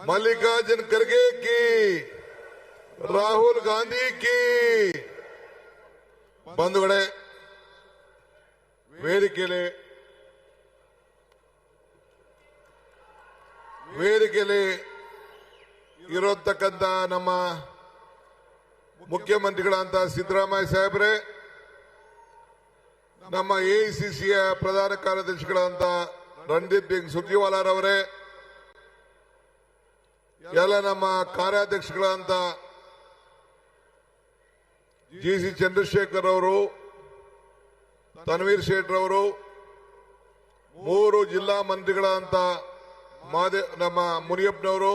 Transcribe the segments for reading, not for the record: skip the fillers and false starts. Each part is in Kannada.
मल्लिकार्जुन खड़गे की, राहुल गांधी की ಬಂಧುಗಳೇ ವೇದಿಕೆಯಲ್ಲಿ ಇರತಕ್ಕಂತ ನಮ್ಮ ಮುಖ್ಯಮಂತ್ರಿಗಳಂತ ಸಿದ್ದರಾಮಯ್ಯ ಸಾಹೇಬ್ರೆ, ನಮ್ಮ ಎಐಸಿಸಿಯ ಪ್ರಧಾನ ಕಾರ್ಯದರ್ಶಿಗಳಂತ ರಣದೀಪ್ ಸಿಂಗ್ ಸುರ್ಜೇವಾಲಾರವರೇ, ಎಲ್ಲ ನಮ್ಮ ಕಾರ್ಯಾಧ್ಯಕ್ಷಗಳಂತ ಜಿಸಿ ಚಂದ್ರಶೇಖರ್ ಅವರು, ತನ್ವೀರ್ ಶೇಟ್ ಅವರು, 3 ಜಿಲ್ಲಾ ಮಂತ್ರಿಗಳಂತ ನಮ್ಮ ಮುನಿಯಪ್ಪನವರು,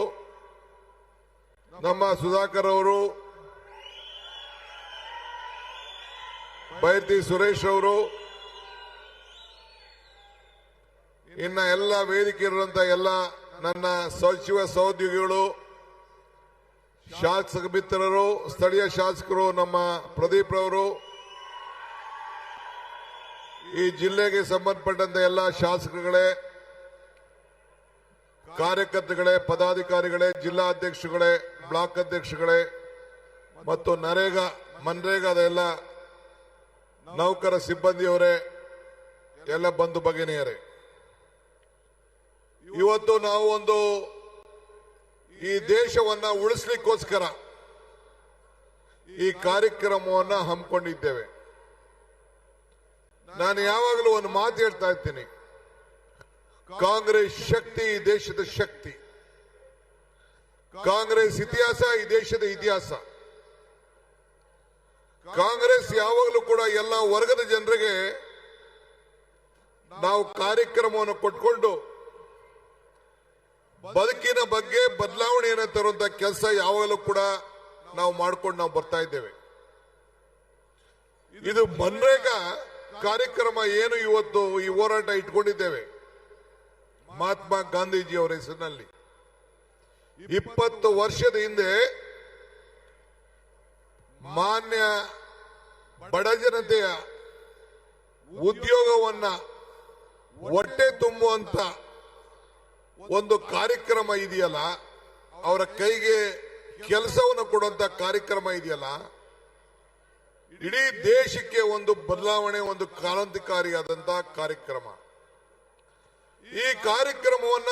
ನಮ್ಮ ಸುಧಾಕರ್ ಅವರು, ಬೈರತಿ ಸುರೇಶ್ ಅವರು, ಇನ್ನ ಎಲ್ಲ ವೇದಿಕೆ ಇರುವಂತ ಎಲ್ಲ ನನ್ನ ಸಚಿವ ಸಹೋದ್ಯೋಗಿಗಳು, ಶಾಸಕ ಮಿತ್ರರು, ಸ್ಥಳೀಯ ಶಾಸಕರು, ನಮ್ಮ ಪ್ರದೀಪ್ ರವರು, ಈ ಜಿಲ್ಲೆಗೆ ಸಂಬಂಧಪಟ್ಟಂತ ಎಲ್ಲ ಶಾಸಕರುಗಳೇ, ಕಾರ್ಯಕರ್ತರುಗಳೇ, ಪದಾಧಿಕಾರಿಗಳೇ, ಜಿಲ್ಲಾಧ್ಯಕ್ಷಗಳೇ, ಬ್ಲಾಕ್ ಅಧ್ಯಕ್ಷಗಳೇ ಮತ್ತು ಮನ್ರೇಗಾದ ಎಲ್ಲ ನೌಕರ ಸಿಬ್ಬಂದಿಯವರೇ, ಎಲ್ಲ ಬಂಧು ಭಗಿನಿಯರೇ, ಇವತ್ತು ನಾವು ಈ ದೇಶವನ್ನ ಉಳಿಸ್ಲಿಕ್ಕೋಸ್ಕರ ಈ ಕಾರ್ಯಕ್ರಮವನ್ನ ಹಮ್ಮಿಕೊಂಡಿದ್ದೇವೆ. ನಾನು ಯಾವಾಗಲೂ ಒಂದು ಮಾತು ಹೇಳ್ತಾ ಇರ್ತೀನಿ, ಕಾಂಗ್ರೆಸ್ ಶಕ್ತಿ ಈ ದೇಶದ ಶಕ್ತಿ, ಕಾಂಗ್ರೆಸ್ ಇತಿಹಾಸ ಈ ದೇಶದ ಇತಿಹಾಸ. ಕಾಂಗ್ರೆಸ್ ಯಾವಾಗಲೂ ಕೂಡ ಎಲ್ಲ ವರ್ಗದ ಜನರಿಗೆ ನಾವು ಕಾರ್ಯಕ್ರಮವನ್ನು ಕೊಟ್ಕೊಂಡು ಬದುಕಿನ ಬಗ್ಗೆ ಬದಲಾವಣೆಯನ್ನು ತರುವಂತ ಕೆಲಸ ಯಾವಾಗಲೂ ಕೂಡ ನಾವು ಮಾಡ್ಕೊಂಡು ಬರ್ತಾ ಇದ್ದೇವೆ. ಇದು ಮನ್ರೇಗಾ ಕಾರ್ಯಕ್ರಮ ಏನು ಇವತ್ತು ಈ ಹೋರಾಟ ಇಟ್ಕೊಂಡಿದ್ದೇವೆ ಮಹಾತ್ಮ ಗಾಂಧೀಜಿಯವರ ಹೆಸರಿನಲ್ಲಿ. 20 ವರ್ಷದ ಹಿಂದೆ ಮಾನ್ಯ ಬಡ ಜನತೆಯ ಉದ್ಯೋಗವನ್ನ ಹೊಟ್ಟೆ ತುಂಬುವಂತ ಒಂದು ಕಾರ್ಯಕ್ರಮ ಇದೆಯಲ್ಲ, ಅವರ ಕೈಗೆ ಕೆಲಸವನ್ನು ಕೊಡುವಂತ ಕಾರ್ಯಕ್ರಮ ಇದೆಯಲ್ಲ, ಇಡೀ ದೇಶಕ್ಕೆ ಒಂದು ಬದಲಾವಣೆ, ಒಂದು ಕ್ರಾಂತಿಕಾರಿಯಾದಂತಹ ಕಾರ್ಯಕ್ರಮ. ಈ ಕಾರ್ಯಕ್ರಮವನ್ನ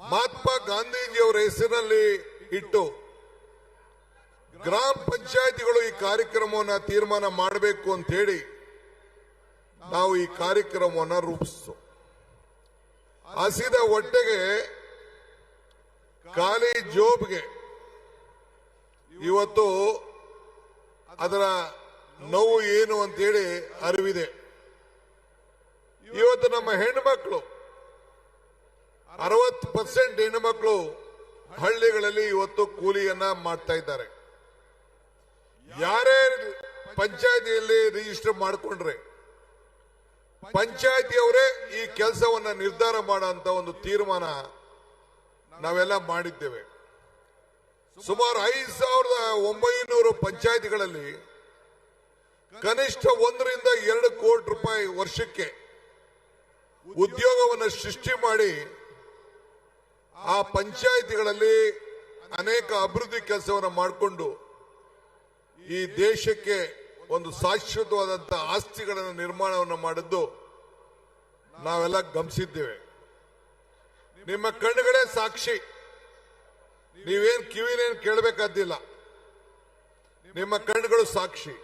ಮಹಾತ್ಮ ಗಾಂಧೀಜಿಯವರ ಹೆಸರಿನಲ್ಲಿ ಇಟ್ಟು ಗ್ರಾಮ ಪಂಚಾಯಿತಿಗಳು ಈ ಕಾರ್ಯಕ್ರಮವನ್ನು ತೀರ್ಮಾನ ಮಾಡಬೇಕು ಅಂತ ಹೇಳಿ ನಾವು ಈ ಕಾರ್ಯಕ್ರಮವನ್ನು ರೂಪಿಸಿತು. ಹಸಿದ ಹೊಟ್ಟೆಗೆ, ಖಾಲಿ ಜೋಬ್ಗೆ ಇವತ್ತು ಅದರ ನೋವು ಏನು ಅಂತೇಳಿ ಅರಿವಿದೆ. ಇವತ್ತು ನಮ್ಮ ಹೆಣ್ಣುಮಕ್ಕಳು 60% ಹೆಣ್ಣುಮಕ್ಕಳು ಹಳ್ಳಿಗಳಲ್ಲಿ ಇವತ್ತು ಕೂಲಿಯನ್ನ ಮಾಡ್ತಾ ಇದ್ದಾರೆ. ಯಾರೇ ಪಂಚಾಯತಿಯಲ್ಲಿ ರಿಜಿಸ್ಟರ್ ಮಾಡಿಕೊಂಡ್ರೆ ಪಂಚಾಯತಿಯವರೇ ಈ ಕೆಲಸವನ್ನ ನಿರ್ಧಾರ ಮಾಡುವಂತ ಒಂದು ತೀರ್ಮಾನ ನಾವೆಲ್ಲ ಮಾಡಿದ್ದೇವೆ. ಸುಮಾರು 5,900 ಪಂಚಾಯತಿಗಳಲ್ಲಿ ಕನಿಷ್ಠ 1 ರಿಂದ 2 ಕೋಟಿ ರೂಪಾಯಿ ವರ್ಷಕ್ಕೆ ಉದ್ಯೋಗವನ್ನು ಸೃಷ್ಟಿ ಮಾಡಿ ಆ ಪಂಚಾಯತಿಗಳಲ್ಲಿ ಅನೇಕ ಅಭಿವೃದ್ಧಿ ಕೆಲಸವನ್ನು ಮಾಡಿಕೊಂಡು ಈ ದೇಶಕ್ಕೆ ಒಂದು ಶಾಶ್ವತವಾದಂತಹ ಆಸ್ತಿಗಳನ್ನು ನಿರ್ಮಾಣವನ್ನು ಮಾಡಿದ್ದು ನಾವೆಲ್ಲ ಗಮನಿಸಿದ್ದೇವೆ. ನಿಮ್ಮ ಕಣ್ಣುಗಳೇ ಸಾಕ್ಷಿ, ನೀವೇನ್ ಕಿವಿನೇನು ಕೇಳಬೇಕಾದಿಲ್ಲ, ನಿಮ್ಮ ಕಣ್ಣುಗಳು ಸಾಕ್ಷಿ.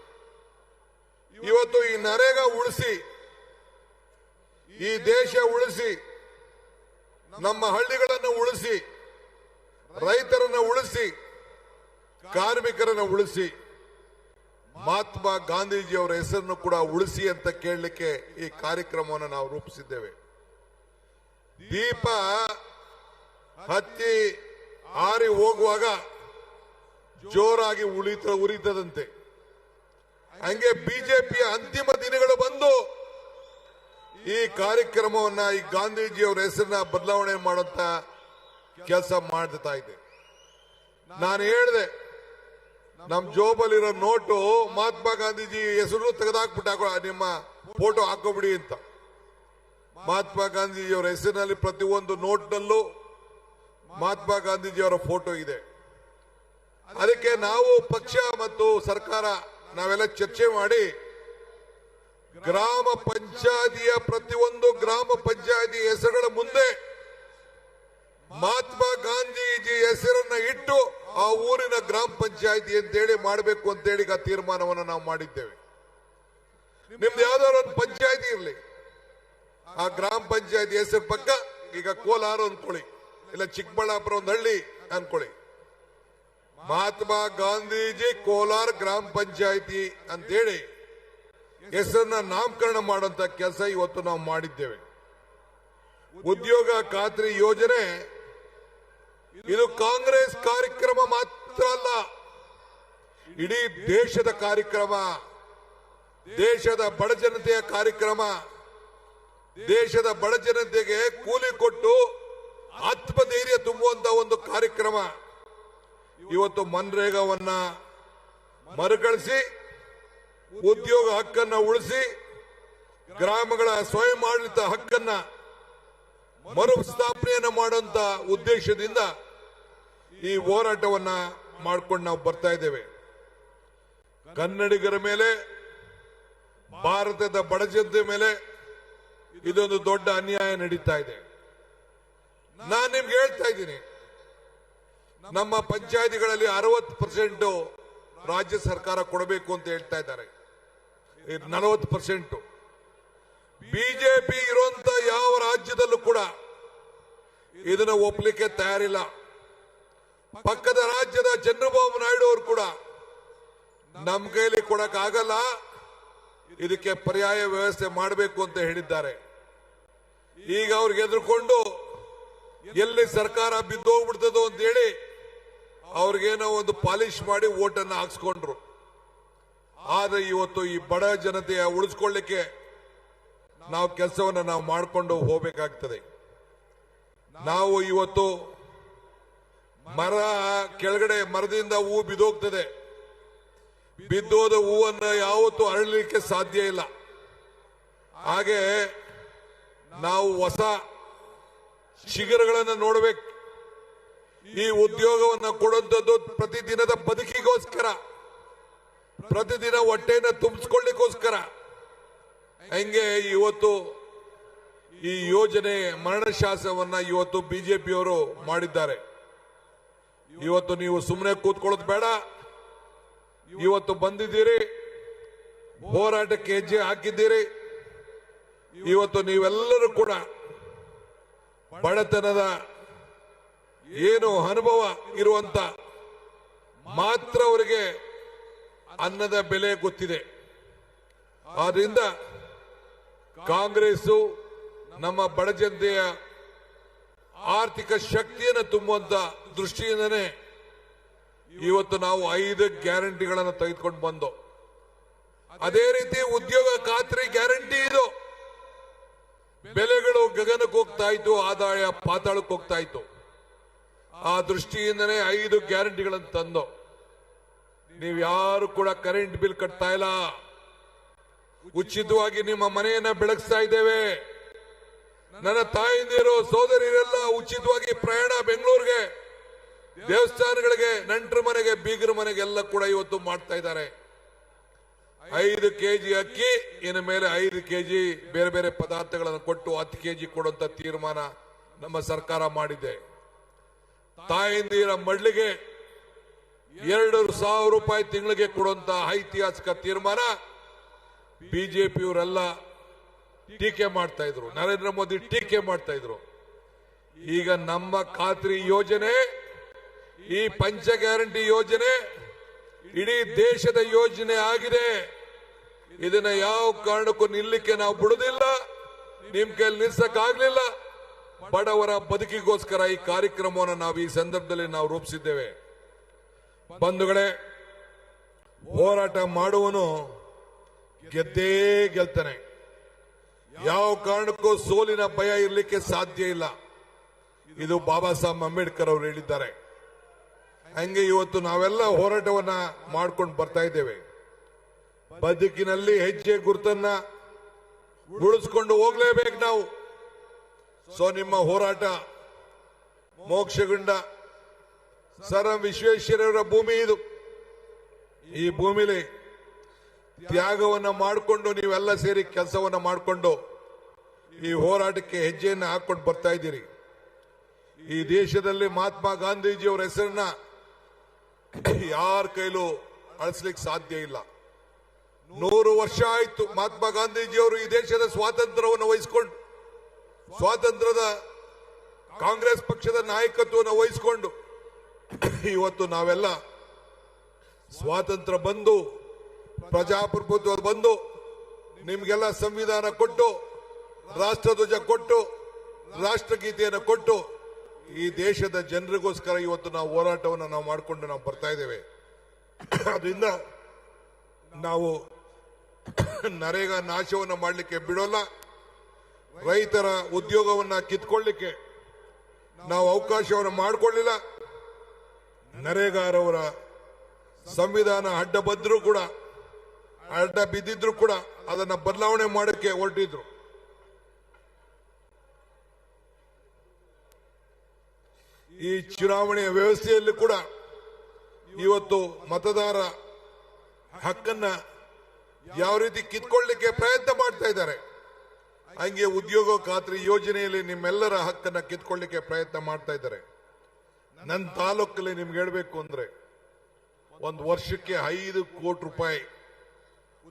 ಇವತ್ತು ಈ ನರೇಗಾ ಉಳಿಸಿ, ಈ ದೇಶ ಉಳಿಸಿ, ನಮ್ಮ ಹಳ್ಳಿಗಳನ್ನು ಉಳಿಸಿ, ರೈತರನ್ನು ಉಳಿಸಿ, ಕಾರ್ಮಿಕರನ್ನು ಉಳಿಸಿ, ಮಹಾತ್ಮ ಗಾಂಧೀಜಿಯವರ ಹೆಸರನ್ನು ಕೂಡ ಉಳಿಸಿ ಅಂತ ಕೇಳಲಿಕ್ಕೆ ಈ ಕಾರ್ಯಕ್ರಮವನ್ನು ನಾವು ರೂಪಿಸಿದ್ದೇವೆ. ದೀಪ ಹತ್ತಿ ಆರಿ ಹೋಗುವಾಗ ಜೋರಾಗಿ ಉರಿತದಂತೆ, ಹಂಗೆ ಬಿಜೆಪಿಯ ಅಂತಿಮ ದಿನಗಳು ಬಂದು ಈ ಕಾರ್ಯಕ್ರಮವನ್ನ, ಈ ಗಾಂಧೀಜಿಯವರ ಹೆಸರನ್ನ ಬದಲಾವಣೆ ಮಾಡುವಂತ ಕೆಲಸ ಮಾಡ್ತಾ ಇದೆ. ನಾನು ಹೇಳಿದೆ, ನಮ್ ಜೋಬಲ್ಲಿರೋ ನೋಟು ಮಹಾತ್ಮ ಗಾಂಧೀಜಿ ಹೆಸರು ತೆಗೆದಾಕ್ಬಿಟ್ಟಾಕೋ, ನಿಮ್ಮ ಫೋಟೋ ಹಾಕೋಬಿಡಿ ಅಂತ. ಮಹಾತ್ಮ ಗಾಂಧೀಜಿಯವರ ಹೆಸರಿನಲ್ಲಿ ಪ್ರತಿಯೊಂದು ನೋಟ್ನಲ್ಲೂ ಮಹಾತ್ಮ ಗಾಂಧೀಜಿಯವರ ಫೋಟೋ ಇದೆ. ಅದಕ್ಕೆ ನಾವು ಪಕ್ಷ ಮತ್ತು ಸರ್ಕಾರ ನಾವೆಲ್ಲ ಚರ್ಚೆ ಮಾಡಿ ಗ್ರಾಮ ಪಂಚಾಯತಿಯ ಪ್ರತಿಯೊಂದು ಗ್ರಾಮ ಪಂಚಾಯತಿ ಹೆಸರುಗಳ ಮುಂದೆ ಮಹಾತ್ಮ ಗಾಂಧೀಜಿ ಹೆಸರನ್ನ ಇಟ್ಟು ಆ ಊರಿನ ಗ್ರಾಮ ಪಂಚಾಯತಿ ಅಂತೇಳಿ ಮಾಡಬೇಕು ಅಂತೇಳಿ ಆ ತೀರ್ಮಾನವನ್ನು ನಾವು ಮಾಡಿದ್ದೇವೆ. ನಿಮ್ದು ಯಾವ್ದಾದ್ರು ಒಂದು ಪಂಚಾಯತಿ ಇರಲಿ, ಆ ಗ್ರಾಮ ಪಂಚಾಯತಿ ಹೆಸರು ಪಕ್ಕ ಈಗ ಕೋಲಾರ ಅನ್ಕೊಳ್ಳಿ, ಇಲ್ಲ ಚಿಕ್ಕಬಳ್ಳಾಪುರ ಒಂದು ಹಳ್ಳಿ ಅನ್ಕೊಳ್ಳಿ, ಮಹಾತ್ಮ ಗಾಂಧೀಜಿ ಕೋಲಾರ ಗ್ರಾಮ ಪಂಚಾಯತಿ ಅಂತೇಳಿ ಹೆಸರನ್ನ ನಾಮಕರಣ ಮಾಡುವಂತ ಕೆಲಸ ಇವತ್ತು ನಾವು ಮಾಡಿದ್ದೇವೆ. ಉದ್ಯೋಗ ಖಾತ್ರಿ ಯೋಜನೆ ಇದು ಕಾಂಗ್ರೆಸ್ ಕಾರ್ಯಕ್ರಮ ಮಾತ್ರ ಅಲ್ಲ, ಇಡೀ ದೇಶದ ಕಾರ್ಯಕ್ರಮ, ದೇಶದ ಬಡ ಜನತೆಯ ಕಾರ್ಯಕ್ರಮ. ದೇಶದ ಬಡ ಜನತೆಗೆ ಕೂಲಿ ಕೊಟ್ಟು ಆತ್ಮಧೈರ್ಯ ತುಂಬುವಂತ ಒಂದು ಕಾರ್ಯಕ್ರಮ. ಇವತ್ತು ಮನ್ರೇಗಾವನ್ನ ಮರುಕಳಿಸಿ ಉದ್ಯೋಗ ಹಕ್ಕನ್ನ ಉಳಿಸಿ ಗ್ರಾಮಗಳ ಸ್ವಯಂ ಆಡಳಿತ ಹಕ್ಕನ್ನ ಮರುಸ್ಥಾಪನೆಯನ್ನು ಮಾಡುವಂತ ಉದ್ದೇಶದಿಂದ ಈ ಹೋರಾಟವನ್ನ ಮಾಡ್ಕೊಂಡು ನಾವು ಬರ್ತಾ ಇದ್ದೇವೆ. ಕನ್ನಡಿಗರ ಮೇಲೆ, ಭಾರತದ ಬಡ ಜನತೆ ಮೇಲೆ ಇದೊಂದು ದೊಡ್ಡ ಅನ್ಯಾಯ ನಡೀತಾ ಇದೆ. ನಾನು ನಿಮ್ಗೆ ಹೇಳ್ತಾ ಇದ್ದೀನಿ, ನಮ್ಮ ಪಂಚಾಯತಿಗಳಲ್ಲಿ 60% ರಾಜ್ಯ ಸರ್ಕಾರ ಕೊಡಬೇಕು ಅಂತ ಹೇಳ್ತಾ ಇದ್ದಾರೆ. 40% ಬಿಜೆಪಿ ಇರುವಂತ ಯಾವ ರಾಜ್ಯದಲ್ಲೂ ಕೂಡ ಇದನ್ನ ಒಪ್ಪಲಿಕ್ಕೆ ತಯಾರಿಲ್ಲ. ಪಕ್ಕದ ರಾಜ್ಯದ ಚಂದ್ರಬಾಬು ನಾಯ್ಡು ಅವರು ಕೂಡ ನಮ್ಮ ಕೈಲಿ ಕೊಡಕ್ ಆಗಲ್ಲ, ಇದಕ್ಕೆ ಪರ್ಯಾಯ ವ್ಯವಸ್ಥೆ ಮಾಡಬೇಕು ಅಂತ ಹೇಳಿದ್ದಾರೆ. ಈಗ ಅವ್ರಿಗೆ ಎದುರುಕೊಂಡು ಎಲ್ಲಿ ಸರ್ಕಾರ ಬಿದ್ದೋಗ್ಬಿಡ್ತದೋ ಅಂತ ಹೇಳಿ ಅವ್ರಿಗೇನೋ ಒಂದು ಪಾಲಿಶ್ ಮಾಡಿ ಓಟನ್ನು ಹಾಕ್ಸ್ಕೊಂಡ್ರು. ಆದ್ರೆ ಇವತ್ತು ಈ ಬಡ ಜನತೆಯ ಉಳಿಸ್ಕೊಳ್ಳಿಕ್ಕೆ ನಾವು ಕೆಲಸವನ್ನು ನಾವು ಮಾಡಿಕೊಂಡು ಹೋಗಬೇಕಾಗ್ತದೆ. ನಾವು ಇವತ್ತು ಮರ ಕೆಳಗಡೆ ಮರದಿಂದ ಹೂವು ಬಿದ್ದೋಗ್ತದೆ, ಬಿದ್ದೋದ ಹೂವನ್ನ ಯಾವತ್ತೂ ಅರಳಲಿಕ್ಕೆ ಸಾಧ್ಯ ಇಲ್ಲ. ಹಾಗೆ ನಾವು ಹೊಸ ಶಿಖರಗಳನ್ನು ನೋಡಬೇಕು. ಈ ಉದ್ಯೋಗವನ್ನ ಕೊಡುವಂಥದ್ದು ಪ್ರತಿದಿನದ ಬದುಕಿಗೋಸ್ಕರ, ಪ್ರತಿದಿನ ಹೊಟ್ಟೆಯನ್ನು ತುಂಬಿಸ್ಕೊಳ್ಳಿಕ್ಕೋಸ್ಕರ. ಹಂಗೆ ಇವತ್ತು ಈ ಯೋಜನೆ ಮರಣಶಾಸನವನ್ನ ಇವತ್ತು ಬಿಜೆಪಿಯವರು ಮಾಡಿದ್ದಾರೆ. ಇವತ್ತು ನೀವು ಸುಮ್ಮನೆ ಕೂತ್ಕೊಳ್ಳೋದು ಬೇಡ, ಇವತ್ತು ಬಂದಿದ್ದೀರಿ, ಹೋರಾಟಕ್ಕೆ ಹೆಜ್ಜೆ ಹಾಕಿದ್ದೀರಿ. ಇವತ್ತು ನೀವೆಲ್ಲರೂ ಕೂಡ ಬಡತನದ ಏನು ಅನುಭವ ಇರುವಂತ ಮಾತ್ರ ಅವರಿಗೆ ಅನ್ನದ ಬೆಲೆ ಗೊತ್ತಿದೆ. ಆದ್ರಿಂದ ಕಾಂಗ್ರೆಸ್ ನಮ್ಮ ಬಡ ಜನತೆಯ ಆರ್ಥಿಕ ಶಕ್ತಿಯನ್ನು ತುಂಬುವಂತ ದೃಷ್ಟಿಯಿಂದನೇ ಇವತ್ತು ನಾವು 5 ಗ್ಯಾರಂಟಿಗಳನ್ನು ತೆಗೆದುಕೊಂಡು ಬಂದು, ಅದೇ ರೀತಿ ಉದ್ಯೋಗ ಖಾತ್ರಿ ಗ್ಯಾರಂಟಿ ಇದು. ಬೆಲೆಗಳು ಗಗನಕ್ಕೆ ಹೋಗ್ತಾ ಇತ್ತು, ಆದಾಯ ಪಾತಾಳಕ್ಕೆ ಹೋಗ್ತಾ ಇತ್ತು. ಆ ದೃಷ್ಟಿಯಿಂದನೇ 5 ಗ್ಯಾರಂಟಿಗಳನ್ನು ತಂದು, ನೀವು ಯಾರು ಕೂಡ ಕರೆಂಟ್ ಬಿಲ್ ಕಟ್ತಾ ಇಲ್ಲ, ಉಚಿತವಾಗಿ ನಿಮ್ಮ ಮನೆಯನ್ನ ಬೆಳಗಿಸ್ತಾ ಇದ್ದೇವೆ. ನನ್ನ ತಾಯಿಂದಿರು ಸೋದರಿಯರೆಲ್ಲ ಉಚಿತವಾಗಿ ಪ್ರಯಾಣ ಬೆಂಗಳೂರಿಗೆ, ದೇವಸ್ಥಾನಗಳಿಗೆ, ನೆಂಟರ ಮನೆಗೆ, ಬೀಗರ ಮನೆಗೆ ಎಲ್ಲ ಕೂಡ ಇವತ್ತು ಮಾಡ್ತಾ ಇದ್ದಾರೆ. 5 ಕೆಜಿ ಅಕ್ಕಿ, ಇನ್ನು ಮೇಲೆ 5 ಕೆಜಿ ಬೇರೆ ಬೇರೆ ಪದಾರ್ಥಗಳನ್ನು ಕೊಟ್ಟು 10 ಕೆಜಿ ಕೊಡುವಂತ ತೀರ್ಮಾನ ನಮ್ಮ ಸರ್ಕಾರ ಮಾಡಿದೆ. ತಾಯಂದಿರ ಮಡ್ಲಿಗೆ 2,000 ರೂಪಾಯಿ ತಿಂಗಳಿಗೆ ಕೊಡುವಂತ ಐತಿಹಾಸಿಕ ತೀರ್ಮಾನ ಬಿಜೆಪಿಯವರೆಲ್ಲ ಟೀಕೆ ಮಾಡ್ತಾ ಇದ್ರು, ನರೇಂದ್ರ ಮೋದಿ ಟೀಕೆ ಮಾಡ್ತಾ ಇದ್ರು. ಈಗ ನಮ್ಮ ಖಾತ್ರಿ ಯೋಜನೆ, ಈ ಪಂಚ ಗ್ಯಾರಂಟಿ ಯೋಜನೆ ಇಡೀ ದೇಶದ ಯೋಜನೆ ಆಗಿದೆ. ಇದನ್ನ ಯಾವ ಕಾರಣಕ್ಕೂ ನಿಲ್ಲಕ್ಕೆ ನಾವು ಬಿಡುದಿಲ್ಲ, ನಿಮ್ ಕೈಯಲ್ಲಿ ನಿಲ್ಸಕ್ಕಾಗ್ಲಿಲ್ಲ. ಬಡವರ ಬದುಕಿಗೋಸ್ಕರ ಈ ಕಾರ್ಯಕ್ರಮವನ್ನು ನಾವು ಈ ಸಂದರ್ಭದಲ್ಲಿ ನಾವು ರೂಪಿಸಿದ್ದೇವೆ. ಬಂಧುಗಳೇ, ಹೋರಾಟ ಮಾಡುವನು ಗೆದ್ದೇ ಗೆಲ್ತಾನೆ. ಯಾವ ಕಾರಣಕ್ಕೂ ಸೋಲಿನ ಭಯ ಇರಲಿಕ್ಕೆ ಸಾಧ್ಯ ಇಲ್ಲ. ಇದು ಬಾಬಾ ಸಾಹೇಬ್ ಅಂಬೇಡ್ಕರ್ ಅವರು ಹೇಳಿದ್ದಾರೆ. ಹಂಗೆ ಇವತ್ತು ನಾವೆಲ್ಲ ಹೋರಾಟವನ್ನ ಮಾಡ್ಕೊಂಡು ಬರ್ತಾ ಇದ್ದೇವೆ. ಬದುಕಿನಲ್ಲಿ ಹೆಜ್ಜೆ ಗುರುತನ್ನ ಉಳಿಸ್ಕೊಂಡು ಹೋಗ್ಲೇಬೇಕು ನಾವು. ಸೊ ನಿಮ್ಮ ಹೋರಾಟ ಮೋಕ್ಷಗುಂಡ ಸರ್ ಎಂ ವಿಶ್ವೇಶ್ವರಯ್ಯನವರ ಭೂಮಿ ಇದು. ಈ ಭೂಮಿಲಿ ತ್ಯಾಗವನ್ನ ಮಾಡಿಕೊಂಡು ನೀವೆಲ್ಲ ಸೇರಿ ಕೆಲಸವನ್ನ ಮಾಡಿಕೊಂಡು ಈ ಹೋರಾಟಕ್ಕೆ ಹೆಜ್ಜೆಯನ್ನು ಹಾಕೊಂಡು ಬರ್ತಾ ಇದ್ದೀರಿ. ಈ ದೇಶದಲ್ಲಿ ಮಹಾತ್ಮ ಗಾಂಧೀಜಿಯವರ ಹೆಸರನ್ನ ಯಾರ ಕೈಲೂ ಅಳಿಸ್ಲಿಕ್ಕೆ ಸಾಧ್ಯ ಇಲ್ಲ. 100 ವರ್ಷ ಆಯ್ತು ಮಹಾತ್ಮ ಗಾಂಧೀಜಿಯವರು ಈ ದೇಶದ ಸ್ವಾತಂತ್ರ್ಯವನ್ನು ವಹಿಸಿಕೊಂಡು, ಸ್ವಾತಂತ್ರ್ಯದ ಕಾಂಗ್ರೆಸ್ ಪಕ್ಷದ ನಾಯಕತ್ವವನ್ನು ವಹಿಸಿಕೊಂಡು ಇವತ್ತು ನಾವೆಲ್ಲ ಸ್ವಾತಂತ್ರ್ಯ ಬಂದು, ಪ್ರಜಾಪ್ರಭುತ್ವ ಬಂದು, ನಿಮ್ಗೆಲ್ಲ ಸಂವಿಧಾನ ಕೊಟ್ಟು, ರಾಷ್ಟ್ರಧ್ವಜ ಕೊಟ್ಟು, ರಾಷ್ಟ್ರಗೀತೆಯನ್ನು ಕೊಟ್ಟು ಈ ದೇಶದ ಜನರಿಗೋಸ್ಕರ ಇವತ್ತು ನಾವು ಹೋರಾಟವನ್ನು ನಾವು ಮಾಡಿಕೊಂಡು ನಾವು ಬರ್ತಾ ಇದ್ದೇವೆ. ಅದರಿಂದ ನಾವು ನರೇಗಾ ನಾಶವನ್ನು ಮಾಡಲಿಕ್ಕೆ ಬಿಡೋಲ್ಲ. ರೈತರ ಉದ್ಯೋಗವನ್ನ ಕಿತ್ಕೊಳ್ಳಿಕ್ಕೆ ನಾವು ಅವಕಾಶವನ್ನು ಮಾಡಿಕೊಳ್ಳಿಲ್ಲ. ನರೇಗಾರವರ ಸಂವಿಧಾನ ಅಡ್ಡ ಬಿದ್ದಿದ್ರು ಕೂಡ ಅದನ್ನ ಬದಲಾವಣೆ ಮಾಡಕ್ಕೆ ಹೊರಟಿದ್ರು. ಈ ಚುನಾವಣೆಯ ವ್ಯವಸ್ಥೆಯಲ್ಲಿ ಕೂಡ ಇವತ್ತು ಮತದಾರ ಹಕ್ಕನ್ನ ಯಾವ ರೀತಿ ಕಿತ್ಕೊಳ್ಳಿಕ್ಕೆ ಪ್ರಯತ್ನ ಮಾಡ್ತಾ ಇದ್ದಾರೆ, ಹಂಗೆ ಉದ್ಯೋಗ ಖಾತ್ರಿ ಯೋಜನೆಯಲ್ಲಿ ನಿಮ್ಮೆಲ್ಲರ ಹಕ್ಕನ್ನ ಕಿತ್ಕೊಳ್ಳಿಕ್ಕೆ ಪ್ರಯತ್ನ ಮಾಡ್ತಾ ಇದ್ದಾರೆ. ನನ್ನ ತಾಲೂಕಲ್ಲಿ ನಿಮ್ಗೆ ಹೇಳ್ಬೇಕು ಅಂದ್ರೆ ಒಂದು ವರ್ಷಕ್ಕೆ 5 ಕೋಟಿ ರೂಪಾಯಿ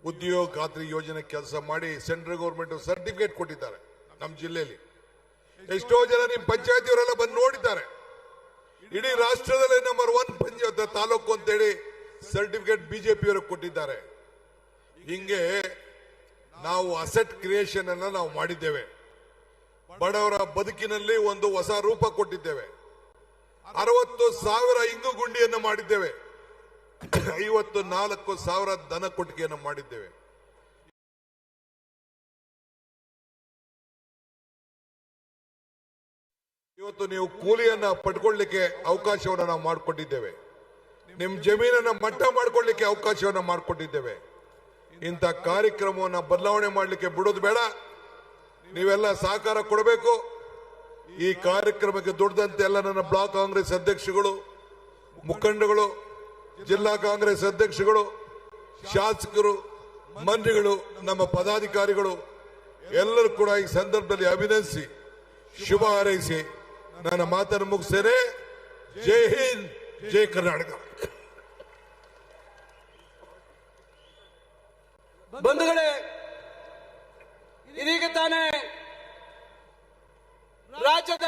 ಉದ್ಯೋಗ ಖಾತ್ರಿ ಯೋಜನೆ ಕೆಲಸ ಮಾಡಿ ಸೆಂಟ್ರಲ್ ಗೌರ್ಮೆಂಟ್ ಸರ್ಟಿಫಿಕೇಟ್ ಕೊಟ್ಟಿದ್ದಾರೆ. ನಮ್ಮ ಜಿಲ್ಲೆಯಲ್ಲಿ ಎಷ್ಟೋ ಜನ ನಿಮ್ ಪಂಚಾಯತಿಯವರೆಲ್ಲ ಬಂದು ನೋಡಿದ್ದಾರೆ. ಇಡೀ ರಾಷ್ಟ್ರದಲ್ಲೇ ನಂಬರ್ 1 ಪಂಚಾಯತ್ ತಾಲೂಕು ಅಂತೇಳಿ ಸರ್ಟಿಫಿಕೇಟ್ ಬಿಜೆಪಿಯವರು ಕೊಟ್ಟಿದ್ದಾರೆ. ಹಿಂಗೆ ನಾವು ಅಸೆಟ್ ಕ್ರಿಯೇಷನ್ ಅನ್ನ ನಾವು ಮಾಡಿದ್ದೇವೆ. ಬಡವರ ಬದುಕಿನಲ್ಲಿ ಒಂದು ಹೊಸ ರೂಪ ಕೊಟ್ಟಿದ್ದೇವೆ. 60,000 ಇಂಗು ಗುಂಡಿಯನ್ನು ಮಾಡಿದ್ದೇವೆ. 54,000 ದನ ಕೊಟ್ಟಿಗೆಯನ್ನು ಮಾಡಿದ್ದೇವೆ. ಇವತ್ತು ನೀವು ಕೂಲಿಯನ್ನ ಪಡ್ಕೊಳ್ಳಿಕ್ಕೆ ಅವಕಾಶವನ್ನು ನಾವು ಮಾಡಿಕೊಟ್ಟಿದ್ದೇವೆ. ನಿಮ್ ಜಮೀನನ್ನ ಮಟ್ಟ ಮಾಡ್ಕೊಳ್ಳಿಕ್ಕೆ ಅವಕಾಶವನ್ನು ಮಾಡಿಕೊಟ್ಟಿದ್ದೇವೆ. ಇಂಥ ಕಾರ್ಯಕ್ರಮವನ್ನು ಬದಲಾವಣೆ ಮಾಡಲಿಕ್ಕೆ ಬಿಡೋದು ಬೇಡ. ನೀವೆಲ್ಲ ಸಹಕಾರ ಕೊಡಬೇಕು. ಈ ಕಾರ್ಯಕ್ರಮಕ್ಕೆ ದುಡ್ದಂತೆ ಎಲ್ಲ ನನ್ನ ಬ್ಲಾಕ್ ಕಾಂಗ್ರೆಸ್ ಅಧ್ಯಕ್ಷಗಳು, ಮುಖಂಡಗಳು, ಜಿಲ್ಲಾ ಕಾಂಗ್ರೆಸ್ ಅಧ್ಯಕ್ಷಗಳು, ಶಾಸಕರು, ಮಂತ್ರಿಗಳು, ನಮ್ಮ ಪದಾಧಿಕಾರಿಗಳು ಎಲ್ಲರೂ ಕೂಡ ಈ ಸಂದರ್ಭದಲ್ಲಿ ಅಭಿನಂದಿಸಿ ಶುಭ ಹಾರೈಸಿ ನನ್ನ ಮಾತನ್ನು ಮುಗಿಸ್ತೇನೆ. ಜೈ ಹಿಂದ್, ಜೈ ಕರ್ನಾಟಕ. ಬಂಧುಗಳೇ, ಇದೀಗ ತಾನೇ ರಾಜ್ಯದ